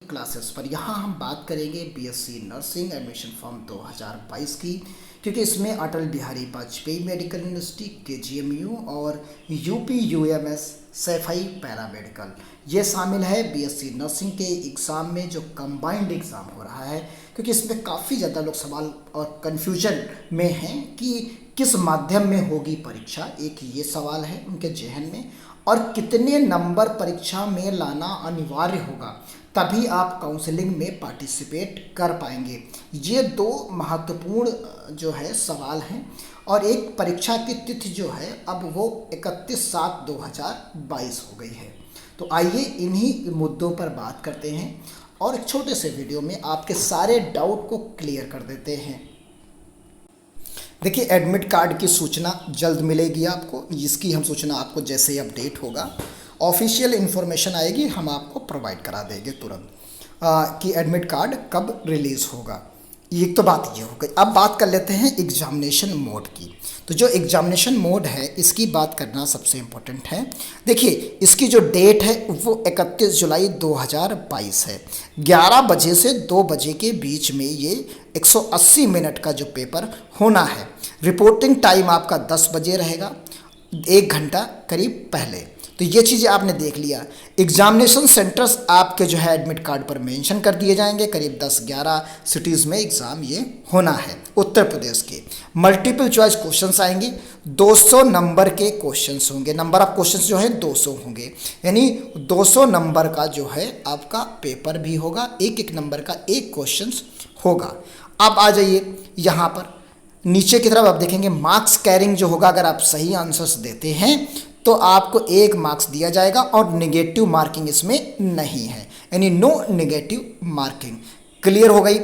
Classes पर यहाँ हम बात करेंगे बीएससी नर्सिंग एडमिशन फॉर्म 2022 की, क्योंकि इसमें Atal Bihari Vajpayee medical university KGMU और यूपी यूएमएस सैफई पैरामेडिकल ये शामिल है बीएससी नर्सिंग के एग्ज़ाम में, जो कंबाइंड एग्ज़ाम हो रहा है। क्योंकि इसमें काफ़ी ज़्यादा लोग सवाल और कन्फ्यूजन में हैं कि किस माध्यम में होगी परीक्षा, एक ये सवाल है उनके जहन में, और कितने नंबर परीक्षा में लाना अनिवार्य होगा तभी आप काउंसलिंग में पार्टिसिपेट कर पाएंगे। ये दो महत्वपूर्ण जो है सवाल हैं। और एक परीक्षा की तिथि जो है अब वो 31/7/2022 हो गई है। तो आइए इन्हीं मुद्दों पर बात करते हैं और एक छोटे से वीडियो में आपके सारे डाउट को क्लियर कर देते हैं। देखिए, एडमिट कार्ड की सूचना जल्द मिलेगी आपको, जिसकी हम सूचना आपको जैसे ही अपडेट होगा, ऑफिशियल इन्फॉर्मेशन आएगी, हम आपको प्रोवाइड करा देंगे तुरंत कि एडमिट कार्ड कब रिलीज़ होगा। ये तो बात ये हो गई। अब बात कर लेते हैं एग्जामिनेशन मोड की। तो जो एग्जामिनेशन मोड है इसकी बात करना सबसे इम्पोर्टेंट है। देखिए, इसकी जो डेट है वो 31 जुलाई 2022 है। 11 बजे से 2 बजे के बीच में ये 180 मिनट का जो पेपर होना है। रिपोर्टिंग टाइम आपका 10 बजे रहेगा, 1 घंटा करीब पहले। तो ये चीज़ें आपने देख लिया। एग्जामिनेशन सेंटर्स आपके जो है एडमिट कार्ड पर मेंशन कर दिए जाएंगे। करीब 10-11 सिटीज़ में एग्ज़ाम ये होना है उत्तर प्रदेश के। मल्टीपल चॉइस क्वेश्चंस आएंगे, 200 नंबर के क्वेश्चंस होंगे। नंबर ऑफ क्वेश्चंस जो है 200 होंगे, यानी 200 नंबर का जो है आपका पेपर भी होगा। एक नंबर का एक क्वेश्चन होगा। अब आ जाइए यहाँ पर नीचे की तरफ, आप देखेंगे मार्क्स कैरिंग जो होगा। अगर आप सही आंसर्स देते हैं तो आपको 1 मार्क्स दिया जाएगा और नेगेटिव मार्किंग इसमें नहीं है, यानी नो नेगेटिव मार्किंग। क्लियर हो गई।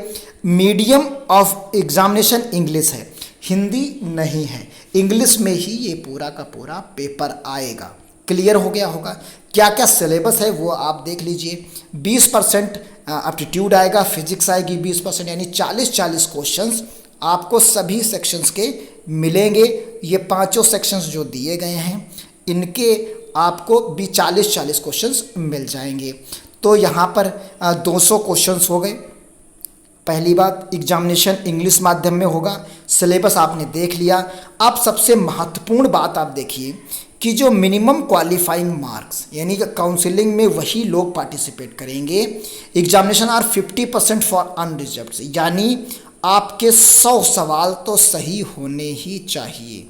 मीडियम ऑफ एग्जामिनेशन इंग्लिश है, हिंदी नहीं है। इंग्लिश में ही ये पूरा का पूरा पेपर आएगा। क्लियर हो गया होगा। क्या क्या सिलेबस है वो आप देख लीजिए। 20% एप्टीट्यूड आएगा, फिजिक्स आएगी 20%, यानी 40 क्वेश्चंस आपको सभी सेक्शंस के मिलेंगे। ये 5 सेक्शंस जो दिए गए हैं इनके आपको भी 40 क्वेश्चंस मिल जाएंगे। तो यहाँ पर 200 क्वेश्चंस हो गए। पहली बात, एग्जामिनेशन इंग्लिश माध्यम में होगा। सिलेबस आपने देख लिया। अब सबसे महत्वपूर्ण बात आप देखिए कि जो मिनिमम क्वालिफाइंग मार्क्स, यानी कि काउंसलिंग में वही लोग पार्टिसिपेट करेंगे। एग्जामिनेशन आर 50% फॉर अनरिजर्व्ड, यानी आपके 100 सवाल तो सही होने ही चाहिए।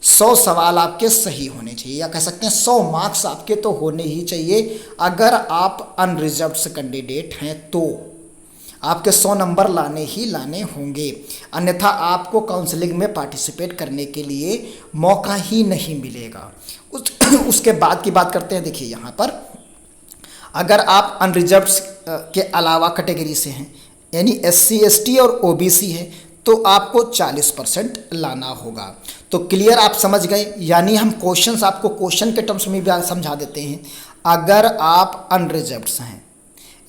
100 सवाल आपके सही होने चाहिए, या कह सकते हैं 100 मार्क्स आपके तो होने ही चाहिए। अगर आप अनरिजर्व्ड कैंडिडेट हैं तो आपके 100 नंबर लाने ही लाने होंगे, अन्यथा आपको काउंसलिंग में पार्टिसिपेट करने के लिए मौका ही नहीं मिलेगा। उसके बाद की बात करते हैं। देखिए यहाँ पर अगर आप अनरिजर्व्ड के अलावा कैटेगरी से हैं, यानी SC ST और OBC है, तो आपको 40% लाना होगा। तो क्लियर आप समझ गए। यानी हम क्वेश्चंस आपको क्वेश्चन के टर्म्स में भी समझा देते हैं। अगर आप अनरिजर्व्ड हैं,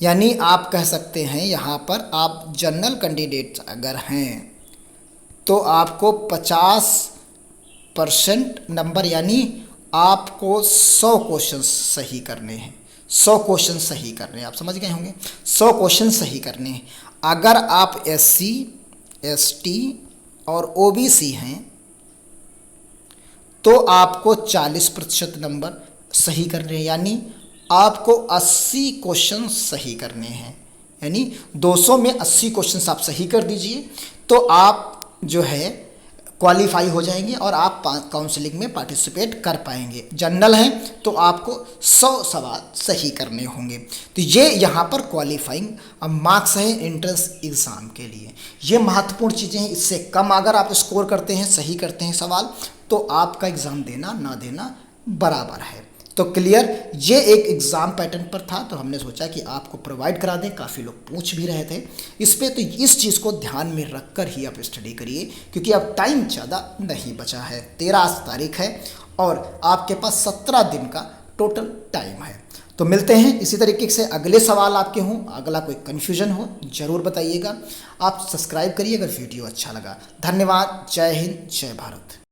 यानी आप कह सकते हैं यहाँ पर आप जनरल कैंडिडेट अगर हैं, तो आपको 50% नंबर, यानी आपको 100 क्वेश्चन सही करने हैं। 100 क्वेश्चन सही करने हैं, आप समझ गए होंगे। 100 क्वेश्चन सही करने हैं। अगर आप SC ST और OBC हैं तो आपको 40% नंबर सही करने हैं, यानी आपको 80 क्वेश्चन सही करने हैं। यानी 200 में 80 क्वेश्चन आप सही कर दीजिए तो आप जो है क्वालिफाई हो जाएंगे और आप काउंसलिंग में पार्टिसिपेट कर पाएंगे। जनरल हैं तो आपको 100 सवाल सही करने होंगे। तो ये यहाँ पर क्वालिफाइंग मार्क्स है एंट्रेंस एग्ज़ाम के लिए। ये महत्वपूर्ण चीज़ें हैं। इससे कम अगर आप स्कोर करते हैं, सही करते हैं सवाल, तो आपका एग्ज़ाम देना ना देना बराबर है। तो क्लियर, ये एक एग्ज़ाम पैटर्न पर था, तो हमने सोचा कि आपको प्रोवाइड करा दें। काफ़ी लोग पूछ भी रहे थे इस पे, तो इस चीज़ को ध्यान में रखकर ही आप स्टडी करिए, क्योंकि अब टाइम ज़्यादा नहीं बचा है। 13 तारीख है और आपके पास 17 दिन का टोटल टाइम है। तो मिलते हैं इसी तरीके से। अगले सवाल आपके हों, अगला कोई कन्फ्यूजन हो ज़रूर बताइएगा। आप सब्सक्राइब करिए अगर वीडियो अच्छा लगा। धन्यवाद। जय हिंद, जय भारत।